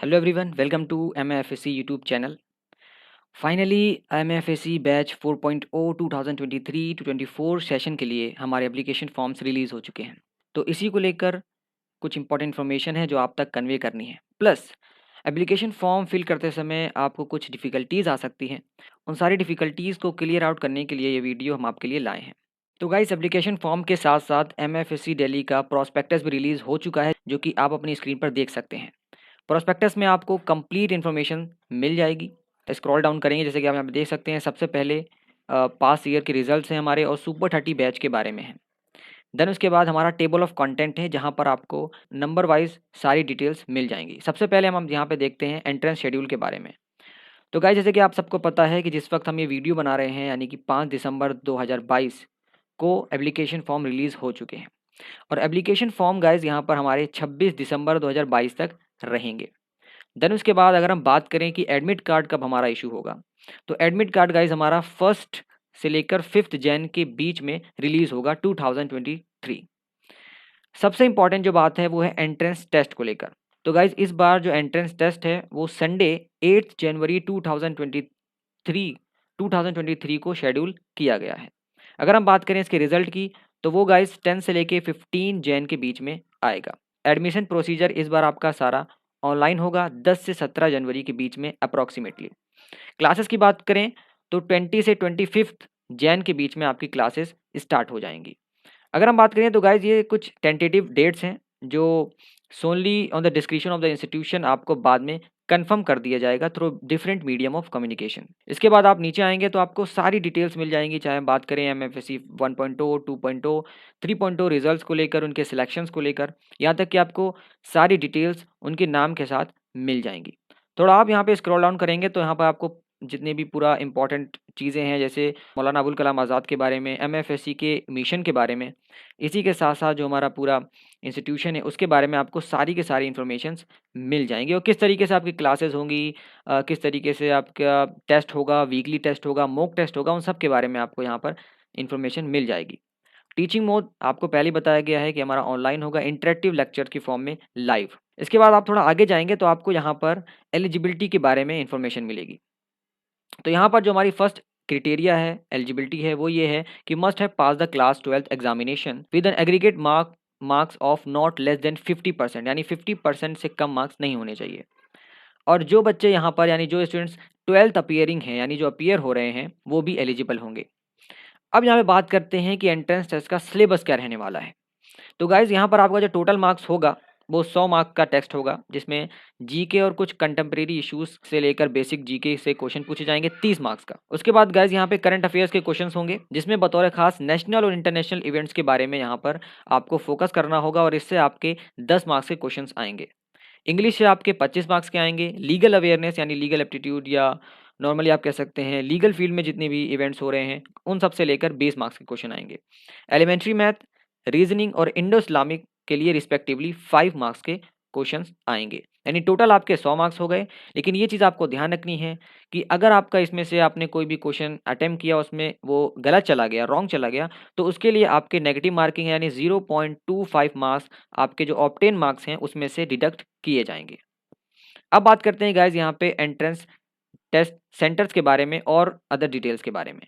Hello everyone, welcome to MFSC YouTube channel. Finally MFSC batch 4.0 2023 to 24 session के लिए हमारे application forms release हो चुके हैं। तो इसी को लेकर कुछ इंपॉर्टेंट इन्फॉर्मेशन है जो आप तक कन्वे करनी है। प्लस एप्लीकेशन फॉर्म फिल करते समय आपको कुछ डिफ़िकल्टीज़ आ सकती हैं। उन सारी डिफ़िकल्टीज़ को क्लियर आउट करने के लिए ये वीडियो हम आपके लिए लाए हैं। तो गाइस, एप्लीकेशन फॉर्म के साथ-साथ एमएफएससी दिल्ली का प्रॉस्पेक्टस भी रिलीज़ हो चुका है, जो कि आप अपनी स्क्रीन पर देख सकते हैं। प्रोस्पेक्टस में आपको कंप्लीट इन्फॉर्मेशन मिल जाएगी। स्क्रॉल डाउन करेंगे जैसे कि आप यहाँ पे देख सकते हैं, सबसे पहले पास्ट ईयर के रिजल्ट्स हैं हमारे और सुपर 30 बैच के बारे में है। देन उसके बाद हमारा टेबल ऑफ कंटेंट है जहाँ पर आपको नंबर वाइज सारी डिटेल्स मिल जाएंगी। सबसे पहले हम यहाँ पे देखते हैं एंट्रेंस शेड्यूल के बारे में। तो गाइस, जैसे कि आप सबको पता है कि जिस वक्त हम ये वीडियो बना रहे हैं यानी कि 5 दिसंबर 2022 को एप्लीकेशन फॉर्म रिलीज़ हो चुके हैं और एप्लीकेशन फॉर्म गाइस यहाँ पर हमारे 26 दिसंबर 2022 तक रहेंगे। देन उसके बाद अगर हम बात करें कि एडमिट कार्ड कब हमारा इशू होगा, तो एडमिट कार्ड गाइज हमारा 1 से लेकर 5 जैन के बीच में रिलीज होगा 2023। सबसे इंपॉर्टेंट जो बात है वो है एंट्रेंस टेस्ट को लेकर। तो गाइज इस बार जो एंट्रेंस टेस्ट है वो संडे 8 जनवरी 2023 को शेड्यूल किया गया है। अगर हम बात करें इसके रिजल्ट की, तो वो गाइज 10 से लेके 15 जैन के बीच में आएगा। एडमिशन प्रोसीजर इस बार आपका सारा ऑनलाइन होगा 10 से 17 जनवरी के बीच में अप्रॉक्सीमेटली। क्लासेस की बात करें तो 20 से 25 जैन के बीच में आपकी क्लासेस स्टार्ट हो जाएंगी। अगर हम बात करें तो गाइज ये कुछ टेंटेटिव डेट्स हैं जो सोनली on the description of the institution आपको बाद में कंफर्म कर दिया जाएगा through different medium of communication. इसके बाद आप नीचे आएंगे तो आपको सारी डिटेल्स मिल जाएंगी, चाहे हम बात करें एमएफएससी 1.0, 2.0, 3.0 रिजल्ट्स को लेकर, उनके सिलेक्शंस को लेकर, यहाँ तक कि आपको सारी डिटेल्स उनके नाम के साथ मिल जाएंगी। थोड़ा आप यहाँ पे स्क्रॉल डाउन करेंगे तो यहाँ पर आपको जितने भी पूरा इंपॉर्टेंट चीज़ें हैं, जैसे मौलाना अबुल कलाम आज़ाद के बारे में, एमएफएससी के मिशन के बारे में, इसी के साथ-साथ जो हमारा पूरा इंस्टीट्यूशन है उसके बारे में आपको सारी की सारी इन्फॉर्मेशंस मिल जाएँगी और किस तरीके से आपकी क्लासेस होंगी, किस तरीके से आपका टेस्ट होगा, वीकली टेस्ट होगा, मॉक टेस्ट होगा, उन सब के बारे में आपको यहाँ पर इन्फॉर्मेशन मिल जाएगी। टीचिंग मोड आपको पहले ही बताया गया है कि हमारा ऑनलाइन होगा, इंटरैक्टिव लेक्चर की फॉर्म में लाइव। इसके बाद आप थोड़ा आगे जाएँगे तो आपको यहाँ पर एलिजिबिलिटी के बारे में इन्फॉर्मेशन मिलेगी। तो यहाँ पर जो हमारी फर्स्ट क्राइटेरिया है एलिजिबिलिटी है वो ये है कि must have pass the class 12th examination with an aggregate marks of not less than 50%, यानी 50% से कम मार्क्स नहीं होने चाहिए। और जो बच्चे यहाँ पर यानी जो स्टूडेंट्स 12th अपीयरिंग हैं यानी जो अपीयर हो रहे हैं वो भी एलिजिबल होंगे। अब यहाँ पे बात करते हैं कि एंट्रेंस टेस्ट का सिलेबस क्या रहने वाला है। तो गाइज़ यहाँ पर आपका जो टोटल मार्क्स होगा वो 100 मार्क का टेस्ट होगा, जिसमें जीके और कुछ कंटेम्प्रेरी इश्यूज से लेकर बेसिक जीके से क्वेश्चन पूछे जाएंगे 30 मार्क्स का। उसके बाद गाइज़ यहाँ पे करंट अफेयर्स के क्वेश्चंस होंगे, जिसमें बतौर खास नेशनल और इंटरनेशनल इवेंट्स के बारे में यहाँ पर आपको फोकस करना होगा और इससे आपके 10 मार्क्स के क्वेश्चन आएंगे। इंग्लिश से आपके 25 मार्क्स के आएंगे। लीगल अवेयरनेस यानी लीगल एप्टीट्यूड या नॉर्मली आप कह सकते हैं लीगल फील्ड में जितने भी इवेंट्स हो रहे हैं उन सब से लेकर 20 मार्क्स के क्वेश्चन आएंगे। एलिमेंट्री मैथ, रीजनिंग और इंडो इस्लामिक के लिए रिस्पेक्टिवली 5 मार्क्स के क्वेश्चंस आएंगे, यानी टोटल आपके 100 मार्क्स हो गए। लेकिन ये चीज़ आपको ध्यान रखनी है कि अगर आपका इसमें से आपने कोई भी क्वेश्चन अटेम्प्ट किया उसमें वो गलत चला गया, रॉन्ग चला गया, तो उसके लिए आपके नेगेटिव मार्किंग है यानी 0.25 मार्क्स आपके जो ऑब्टेन मार्क्स हैं उसमें से डिडक्ट किए जाएंगे। अब बात करते हैं गाइज यहाँ पे एंट्रेंस टेस्ट सेंटर्स के बारे में और अदर डिटेल्स के बारे में।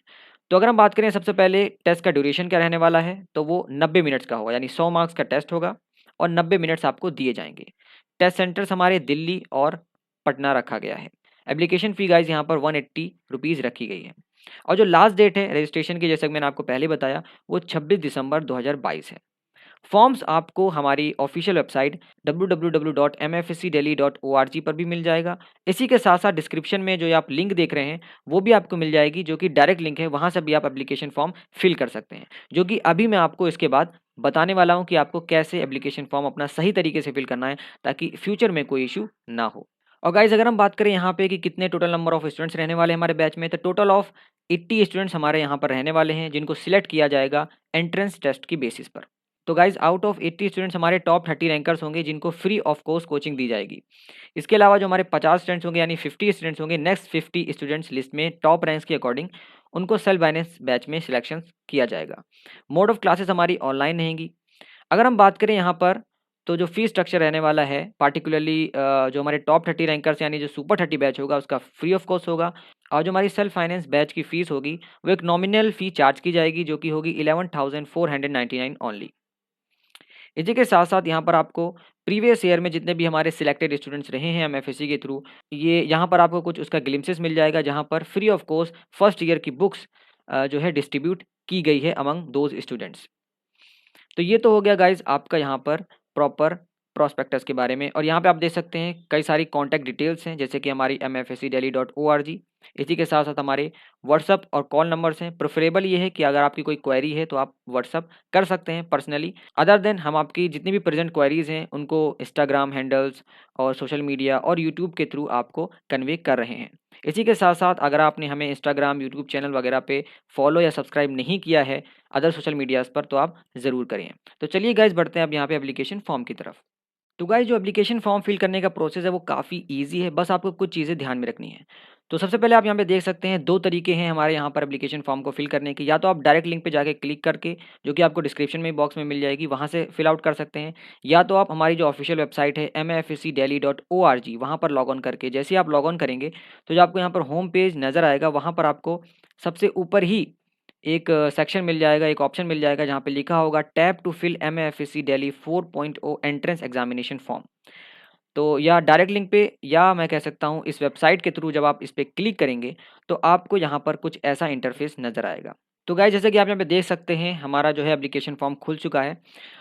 तो अगर हम बात करें सबसे पहले टेस्ट का ड्यूरेशन क्या रहने वाला है, तो वो 90 मिनट्स का होगा, यानी 100 मार्क्स का टेस्ट होगा और 90 मिनट्स आपको दिए जाएंगे। टेस्ट सेंटर्स हमारे दिल्ली और पटना रखा गया है। एप्लीकेशन फ़ी गाइज यहाँ पर 180 रुपीज़ रखी गई है और जो लास्ट डेट है रजिस्ट्रेशन की, जैसे कि मैंने आपको पहले बताया, वो 26 दिसंबर 2022 है। फॉर्म्स आपको हमारी ऑफिशियल वेबसाइट www.mfscdelhi.org पर भी मिल जाएगा। इसी के साथ साथ डिस्क्रिप्शन में जो आप लिंक देख रहे हैं वो भी आपको मिल जाएगी, जो कि डायरेक्ट लिंक है, वहाँ से भी आप एप्लीकेशन फॉर्म फिल कर सकते हैं, जो कि अभी मैं आपको इसके बाद बताने वाला हूँ कि आपको कैसे एप्लीकेशन फॉर्म अपना सही तरीके से फिल करना है ताकि फ्यूचर में कोई इशू ना हो। और गाइज अगर हम बात करें यहाँ पे कि कितने टोटल नंबर ऑफ स्टूडेंट्स रहने वाले हैं हमारे बैच में, तो टोटल ऑफ 80 स्टूडेंट्स हमारे यहाँ पर रहने वाले हैं, जिनको सिलेक्ट किया जाएगा एंट्रेंस टेस्ट की बेसिस पर। तो गाइज आउट ऑफ 80 स्टूडेंट्स हमारे टॉप 30 रैंकर्स होंगे जिनको फ्री ऑफ कोर्स कोचिंग दी जाएगी। इसके अलावा जो हमारे 50 स्टूडेंट्स होंगे यानी 50 स्टूडेंट्स होंगे, नेक्स्ट 50 स्टूडेंट्स लिस्ट में टॉप रैंक्स के अकॉर्डिंग उनको सेल्फ फाइनेंस बैच में सिलेक्शन किया जाएगा। मोड ऑफ क्लासेस हमारी ऑनलाइन रहेंगी। अगर हम बात करें यहाँ पर तो जो फ़ी स्ट्रक्चर रहने वाला है पार्टिकुलरली जो हमारे टॉप 30 रैंकर्स यानी जो सुपर 30 बैच होगा उसका फ्री ऑफ कॉस्ट होगा, और जो हमारी सेल्फ फाइनेंस बैच की फ़ीस होगी वो एक नॉमिनल फ़ी चार्ज की जाएगी जो कि होगी 11,499 ओनली। इसी के साथ-साथ यहाँ पर आपको प्रीवियस ईयर में जितने भी हमारे सिलेक्टेड स्टूडेंट्स रहे हैं एमएफएससी के थ्रू, ये यहाँ पर आपको कुछ उसका ग्लिम्पसेस मिल जाएगा जहाँ पर free of cost first year की बुक्स जो है डिस्ट्रीब्यूट की गई है अमंग दोज़ स्टूडेंट्स। तो ये तो हो गया गाइज़ आपका यहाँ पर प्रॉपर प्रॉस्पेक्टस के बारे में, और यहाँ पे आप देख सकते हैं कई सारी कॉन्टैक्ट डिटेल्स हैं जैसे कि हमारी mfscdelhi.org। इसी के साथ-साथ हमारे व्हाट्सएप और कॉल नंबर्स हैं। प्रेफ़रेबल ये है कि अगर आपकी कोई क्वेरी है तो आप व्हाट्सएप कर सकते हैं पर्सनली। अदर देन हम आपकी जितनी भी प्रेज़ेंट क्वेरीज़ हैं उनको इंस्टाग्राम हैंडल्स और सोशल मीडिया और यूट्यूब के थ्रू आपको कन्वे कर रहे हैं। इसी के साथ-साथ अगर आपने हमें इंस्टाग्राम, यूट्यूब चैनल वगैरह पे फॉलो या सब्सक्राइब नहीं किया है अदर सोशल मीडियाज़ पर, तो आप ज़रूर करें। तो चलिए गाइज़ बढ़ते हैं अब यहाँ पे एप्लीकेशन फॉर्म की तरफ। तो गाइज़ जो एप्लीकेशन फॉर्म फिल करने का प्रोसेस है वो काफ़ी ईज़ी है, बस आपको कुछ चीज़ें ध्यान में रखनी है। तो सबसे पहले आप यहाँ पे देख सकते हैं 2 तरीके हैं हमारे यहाँ पर एप्लीकेशन फॉर्म को फिल करने के, या तो आप डायरेक्ट लिंक पे जाके क्लिक करके, जो कि आपको डिस्क्रिप्शन में बॉक्स में मिल जाएगी, वहाँ से फिल आउट कर सकते हैं, या तो आप हमारी जो ऑफिशियल वेबसाइट है mfscdelhi.org वहाँ पर लॉग ऑन करके, जैसे ही आप लॉग ऑन करेंगे तो जो आपको यहाँ पर होम पेज नज़र आएगा वहाँ पर आपको सबसे ऊपर ही एक सेक्शन मिल जाएगा, एक ऑप्शन मिल जाएगा जहाँ पे लिखा होगा tap to fill MFSC Delhi 4.0 entrance examination form. तो या डायरेक्ट लिंक पे, या मैं कह सकता हूँ इस वेबसाइट के थ्रू जब आप इस पे क्लिक करेंगे तो आपको यहाँ पर कुछ ऐसा इंटरफेस नज़र आएगा। तो गाइस जैसे कि आप यहाँ पे देख सकते हैं हमारा जो है एप्लीकेशन फॉर्म खुल चुका है,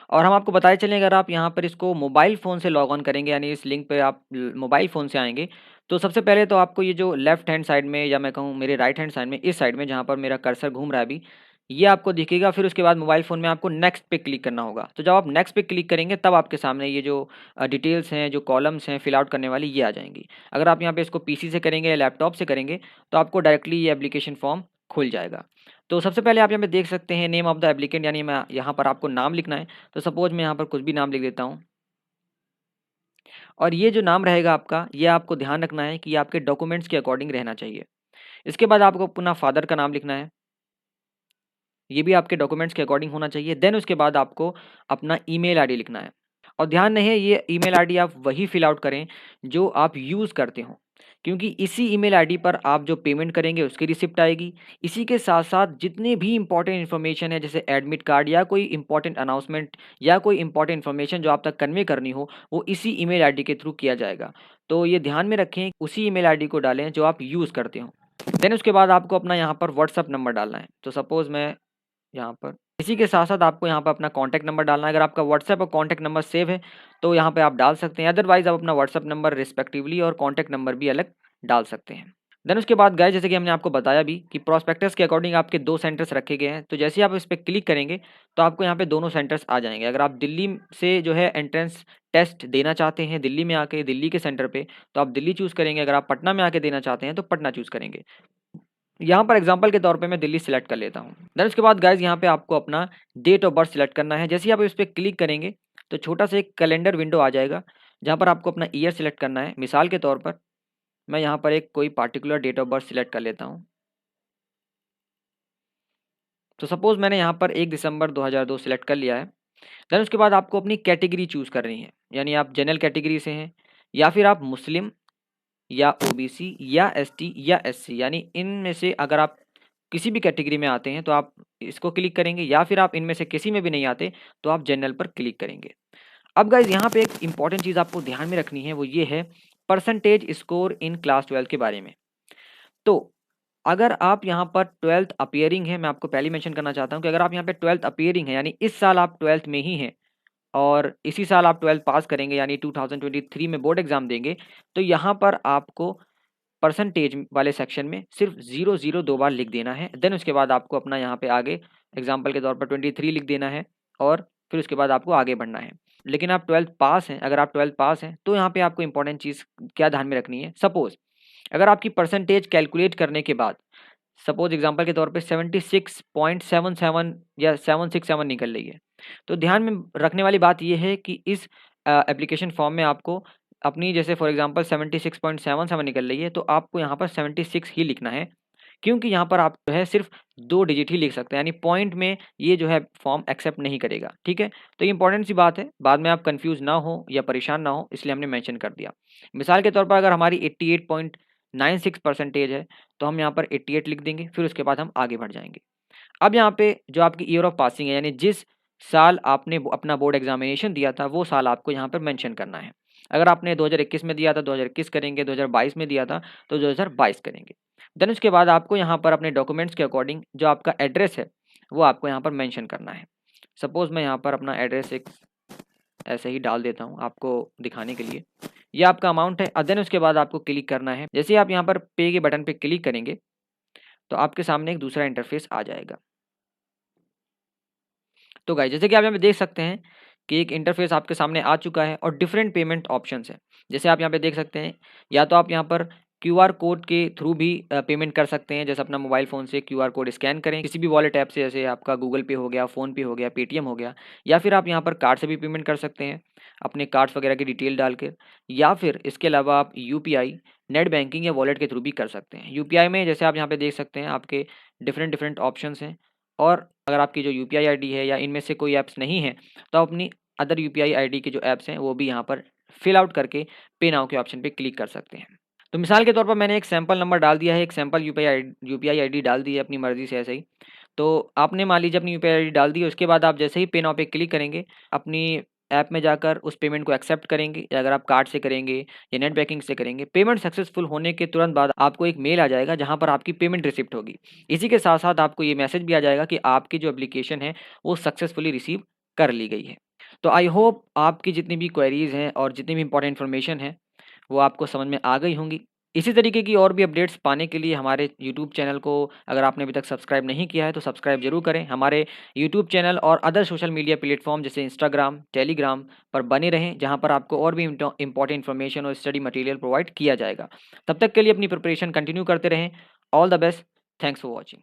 और हम आपको बताए चलें अगर आप यहाँ पर इसको मोबाइल फ़ोन से लॉग ऑन करेंगे यानी इस लिंक पे आप मोबाइल फ़ोन से आएंगे, तो सबसे पहले तो आपको ये जो लेफ्ट हैंड साइड में, या मैं कहूँ मेरे राइट हैंड साइड में, इस साइड में जहाँ पर मेरा कर्सर घूम रहा है अभी, ये आपको दिखेगा। फिर उसके बाद मोबाइल फ़ोन में आपको नेक्स्ट पे क्लिक करना होगा। तो जब आप नेक्स्ट पे क्लिक करेंगे तब आपके सामने ये जो डिटेल्स हैं, जो कॉलम्स हैं फिल आउट करने वाली, ये आ जाएँगी। अगर आप यहाँ पे इसको पीसी से करेंगे या लैपटॉप से करेंगे तो आपको डायरेक्टली ये एप्लीकेशन फॉर्म खुल जाएगा। तो सबसे पहले आप यहाँ पे देख सकते हैं नेम ऑफ द एप्लीकेंट, यानी मैं यहाँ पर आपको नाम लिखना है। तो सपोज़ मैं यहाँ पर कुछ भी नाम लिख देता हूँ, और ये जो नाम रहेगा आपका, ये आपको ध्यान रखना है कि ये आपके डॉक्यूमेंट्स के अकॉर्डिंग रहना चाहिए। इसके बाद आपको अपना फादर का नाम लिखना है, ये भी आपके डॉक्यूमेंट्स के अकॉर्डिंग होना चाहिए। देन उसके बाद आपको अपना ईमेल आईडी लिखना है, और ध्यान रहे ये ईमेल आईडी आप वही फिल आउट करें जो आप यूज़ करते हो, क्योंकि इसी ईमेल आईडी पर आप जो पेमेंट करेंगे उसकी रिसिप्ट आएगी। इसी के साथ-साथ जितने भी इम्पोर्टेंट इन्फॉर्मेशन है जैसे एडमिट कार्ड या कोई इम्पोर्टेंट अनाउंसमेंट या कोई इम्पोर्टेंट इन्फॉर्मेशन जो आप तक कन्वे करनी हो, वो इसी ईमेल आईडी के थ्रू किया जाएगा। तो ये ध्यान में रखें, उसी ईमेल आईडी को डालें जो आप यूज़ करते हो। देन उसके बाद आपको अपना यहाँ पर व्हाट्सएप नंबर डालना है। तो सपोज़ मैं यहाँ पर इसी के साथ-साथ आपको यहाँ पे अपना कॉन्टैक्ट नंबर डालना है। अगर आपका व्हाट्सएप और कॉन्टैक्ट नंबर सेव है, तो यहाँ पे आप डाल सकते हैं। अदरवाइज़ आप अपना व्हाट्सएप नंबर रिस्पेक्टिवली और कॉन्टैक्ट नंबर भी अलग डाल सकते हैं। देन उसके बाद गाइस जैसे कि हमने आपको बताया भी कि प्रॉस्पेक्टस के अकॉर्डिंग आपके 2 सेंटर्स रखे गए हैं। तो जैसे ही आप इस पे क्लिक करेंगे, तो आपको यहाँ पे दोनों सेंटर्स आ जाएँगे। अगर आप दिल्ली से जो है एंट्रेंस टेस्ट देना चाहते हैं, दिल्ली में आके दिल्ली के सेंटर पे, तो आप दिल्ली चूज़ करेंगे। अगर आप पटना में आके देना चाहते हैं, तो पटना चूज़ करेंगे। यहाँ पर एग्जांपल के तौर पे मैं दिल्ली सिलेक्ट कर लेता हूँ। देन उसके बाद गाइज़ यहाँ पे आपको अपना डेट ऑफ बर्थ सिलेक्ट करना है। जैसे ही आप इस पे क्लिक करेंगे, तो छोटा-सा एक कैलेंडर विंडो आ जाएगा, जहाँ पर आपको अपना ईयर सिलेक्ट करना है। मिसाल के तौर पर मैं यहाँ पर एक कोई particular date of birth select कर लेता हूँ। तो सपोज़ मैंने यहाँ पर 1 दिसंबर 2002 सिलेक्ट कर लिया है। देन उसके बाद आपको अपनी कैटेगरी चूज़ करनी है, यानी आप जनरल कैटेगरी से हैं, या फिर आप मुस्लिम या ओबीसी या एसटी या एससी, यानी इनमें से अगर आप किसी भी कैटेगरी में आते हैं तो आप इसको क्लिक करेंगे, या फिर आप इनमें से किसी में भी नहीं आते तो आप जनरल पर क्लिक करेंगे। अब गाइज़ यहाँ पे एक इम्पॉर्टेंट चीज़ आपको ध्यान में रखनी है, वो ये है परसेंटेज स्कोर इन क्लास 12 के बारे में। तो अगर आप यहाँ पर 12th अपीयरिंग है, मैं आपको पहले ही मेंशन करना चाहता हूँ कि अगर आप यहाँ पे 12th अपीयरिंग है, यानी इस साल आप 12th में ही हैं और इसी साल आप 12th पास करेंगे, यानी 2023 में बोर्ड एग्ज़ाम देंगे, तो यहाँ पर आपको परसेंटेज वाले सेक्शन में सिर्फ 0 2 बार लिख देना है। देन उसके बाद आपको अपना यहाँ पे आगे एग्जाम्पल के तौर पर 23 लिख देना है, और फिर उसके बाद आपको आगे बढ़ना है। लेकिन आप 12th पास हैं, अगर आप 12th पास हैं तो यहाँ पे आपको इंपॉर्टेंट चीज़ क्या ध्यान में रखनी है। सपोज़ अगर आपकी परसेंटेज कैलकुलेट करने के बाद सपोज़ एग्जाम्पल के तौर पे 76.77 या 767 निकल रही है, तो ध्यान में रखने वाली बात ये है कि इस एप्लीकेशन फॉर्म में आपको अपनी, जैसे फॉर एग्जांपल 76.77 निकल रही है, तो आपको यहाँ पर 76 ही लिखना है, क्योंकि यहाँ पर आप जो है सिर्फ 2 डिजिट ही लिख सकते हैं, यानी पॉइंट में ये जो है फॉर्म एक्सेप्ट नहीं करेगा, ठीक है। तो ये इंपॉर्टेंट सी बात है, बाद में आप कंफ्यूज ना हो या परेशान ना हो, इसलिए हमने मेंशन कर दिया। मिसाल के तौर पर अगर हमारी 88.96 परसेंटेज है, तो हम यहाँ पर 88 लिख देंगे, फिर उसके बाद हम आगे बढ़ जाएंगे। अब यहाँ पे जो आपकी ईयर ऑफ पासिंग है, यानी जिस साल आपने अपना बोर्ड एग्जामिनेशन दिया था, वो साल आपको यहाँ पर मेंशन करना है। अगर आपने 2021 में दिया था, 2021 करेंगे, 2022 में दिया था, तो 2022 करेंगे। देन उसके बाद आपको यहाँ पर अपने डॉक्यूमेंट्स के अकॉर्डिंग जो आपका एड्रेस है, वो आपको यहाँ पर मेंशन करना है। सपोज़ मैं यहाँ पर अपना एड्रेस एक ऐसे ही डाल देता हूँ आपको दिखाने के लिए। ये आपका अमाउंट है। देन उसके बाद आपको क्लिक करना है। जैसे ही आप यहाँ पर पे के बटन पे क्लिक करेंगे, तो आपके सामने एक दूसरा इंटरफेस आ जाएगा। तो गाइस जैसे कि आप यहाँ पे देख सकते हैं कि एक इंटरफेस आपके सामने आ चुका है और डिफरेंट पेमेंट ऑप्शंस हैं। जैसे आप यहाँ पे देख सकते हैं, या तो आप यहाँ पर क्यूआर कोड के थ्रू भी पेमेंट कर सकते हैं। जैसे अपना मोबाइल फ़ोन से क्यूआर कोड स्कैन करें किसी भी वॉलेट ऐप से, जैसे आपका गूगल पे हो गया, फ़ोन पे हो गया, पेटीएम हो गया, या फिर आप यहाँ पर कार्ड से भी पेमेंट कर सकते हैं अपने कार्ड्स वगैरह की डिटेल डाल के, या फिर इसके अलावा आप यूपीआई, नेट बैंकिंग या वॉलेट के थ्रू भी कर सकते हैं। यूपीआई में जैसे आप यहाँ पे देख सकते हैं आपके डिफरेंट डिफरेंट ऑप्शंस हैं, और अगर आपकी जो यूपीआई आईडी है या इनमें से कोई ऐप्स नहीं है, तो आप अपनी अदर यूपीआई आईडी के जो ऐप्स हैं वो भी यहाँ पर फिल आउट करके पे नाउ के ऑप्शन पे क्लिक कर सकते हैं। तो मिसाल के तौर पर मैंने एक सैंपल नंबर डाल दिया है, एक सैंपल यूपीआई आईडी डाल दी है अपनी मर्ज़ी से ऐसे ही। तो आपने मान लीजिए अपनी यूपीआई आईडी डाल दी है, उसके बाद आप जैसे ही पे नाउ पे क्लिक करेंगे, अपनी ऐप में जाकर उस पेमेंट को एक्सेप्ट करेंगे, या अगर आप कार्ड से करेंगे या नेट बैंकिंग से करेंगे, पेमेंट सक्सेसफुल होने के तुरंत बाद आपको एक मेल आ जाएगा जहाँ पर आपकी पेमेंट रिसिप्ट होगी। इसी के साथ-साथ आपको ये मैसेज भी आ जाएगा कि आपकी जो एप्लीकेशन है वो सक्सेसफुली रिसीव कर ली गई है। तो आई होप आपकी जितनी भी क्वेरीज़ हैं और जितनी भी इम्पोर्टेंट इन्फॉर्मेशन है, वो आपको समझ में आ गई होंगी। इसी तरीके की और भी अपडेट्स पाने के लिए हमारे यूट्यूब चैनल को अगर आपने अभी तक सब्सक्राइब नहीं किया है, तो सब्सक्राइब ज़रूर करें। हमारे यूट्यूब चैनल और अदर सोशल मीडिया प्लेटफ़ॉर्म जैसे इंस्टाग्राम, टेलीग्राम पर बने रहें, जहाँ पर आपको और भी इम्पोर्टेंट इन्फॉर्मेशन और स्टडी मटेरियल प्रोवाइड किया जाएगा। तब तक के लिए अपनी प्रिपरेशन कंटिन्यू करते रहें। All the best. Thanks for watching.